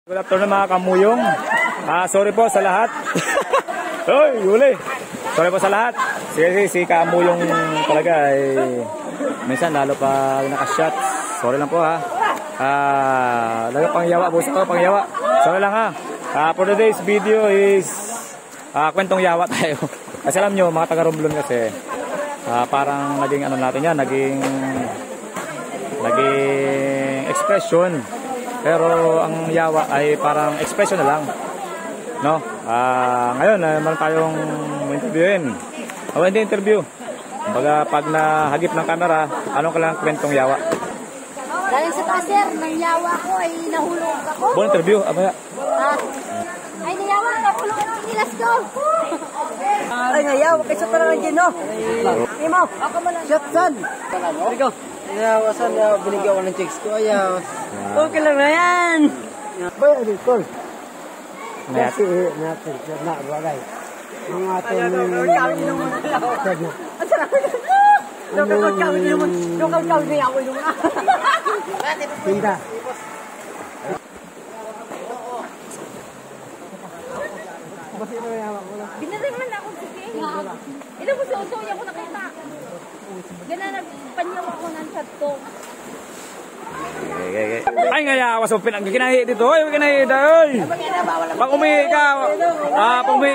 Good afternoon mga kamuyong. Sorry po sa lahat. Hoy, huli. Sorry po sa lahat. Si kamuyong talaga ay minsan lalo pa nakashot. Sorry lang po ha. Lalo pangyawa po sa pangyawa. Sorry lang ha. For today's video is kwentong yawa tayo. Kasi alam nyo mga taga Romblon kasi parang naging ano natin yan, naging expression. Pero ang yawa ay parang expression na lang. No? Ngayon, meron tayong interviewin. Hindi interview. Kumbaga, pag nahagip ng camera, anong kailangan kwentong yawa? Galing sa paser, ng yawa ko ay nahulog ako. Buong interview, abaya. Ay, nayawa ka, hulog ang kilas ko. Ay, nayawa kayo sa talagang gino. Imo, shot son. Rico, nayawa son, binigyan ko ng chicks ko. Ayaw. Okay lang na yan. Bayo, Nicole. Kasi natin, nabalay. Ang ating tinda. Binarin man ako, sige. Ilan mo si Oso, yan ko nakita. Ganun, nagpanyaw ako ng chat ko. Ay nga yawa so pinagkinahi dito. Oy, kinahi oy. Pag umihi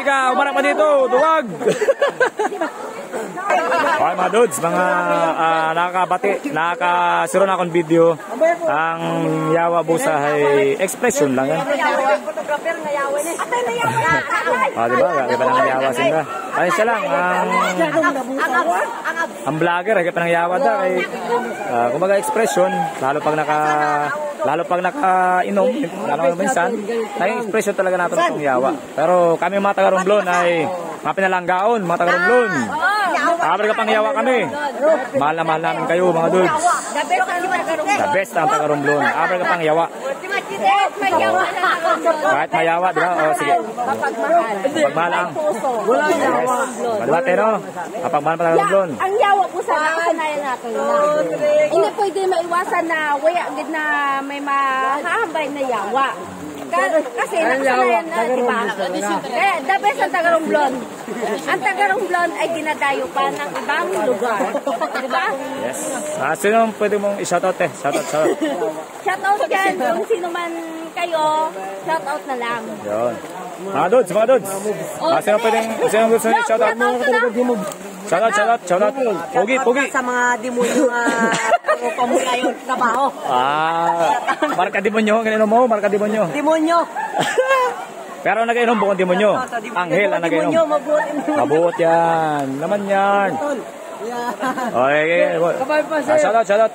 ka, umarap pa dito, duwag. Okay mga dudes, mga nakakabati, nakakasiro na akong video. Ang yawa busa ay expression lang yan. Diba? Kaya nang yawa sila. Ay siya lang, ang vlogger, kaya nang yawa da. Kumbaga expression, lalo pag nakainom, lalo minsan, naging expression talaga natin itong yawa. Pero kami mga taga Romblon ay mga pinalanggaon, mga taga Romblon. Abar ka pang yawa kami. Mahal na mahal namin kayo mga dudes. The best ang taga Romblon. Abar ka pang yawa. Kahit mayawa, di ba? O sige. Pagmahal ang. Yes. Malwate no? Pagmahal pa taga Romblon. Ang yawa po sana kasanayan natin na hindi pwede maiwasan na waya agad na may mahahambay na yawa. Kasi nakasanayan na, di ba? Kaya the best ang taga Romblon. Ang taga Romblon ay dinadayo pa ng ibang lugar. Di ba? Yes. Sino pwede mong i-shoutout eh? Shoutout. Shoutout dyan. Kung sino man kayo, shoutout na lang. Yun. Mga dudes. Sino gusto nyo i-shoutout? Shoutout. Pogi. Sa mga demonyo pamula yung trabaho. Marka demonyo. Ganun mo, marka demonyo. Demonyo. Pero nag-inom bukong demonyo. Anghel ang nag-inom. Mabuot yan. Naman yan. Okay. Shoutout. Shoutout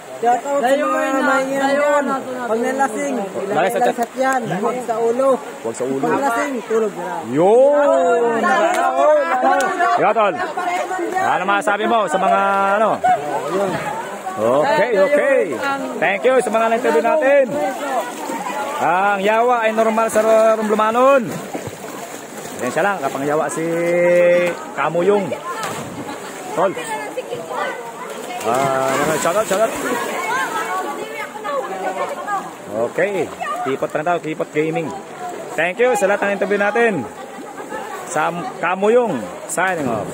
sa mga mahingan. Pag nalasing, ilagay sa chat yan. Huwag sa ulo. Pag nalasing, tulog na. Yun! Yotol. Ano masasabi mo sa mga ano? Okay. Thank you sa mga na-interview natin. Ang yawa ay normal sa Romblomanon. Yan siya lang, kapang yawa si Kamuyong. Tol. Shoutout. Okay. Kipot pa na tayo, Kipot Gaming. Thank you sa lahat ng interview natin. Sa Kamuyong, signing off.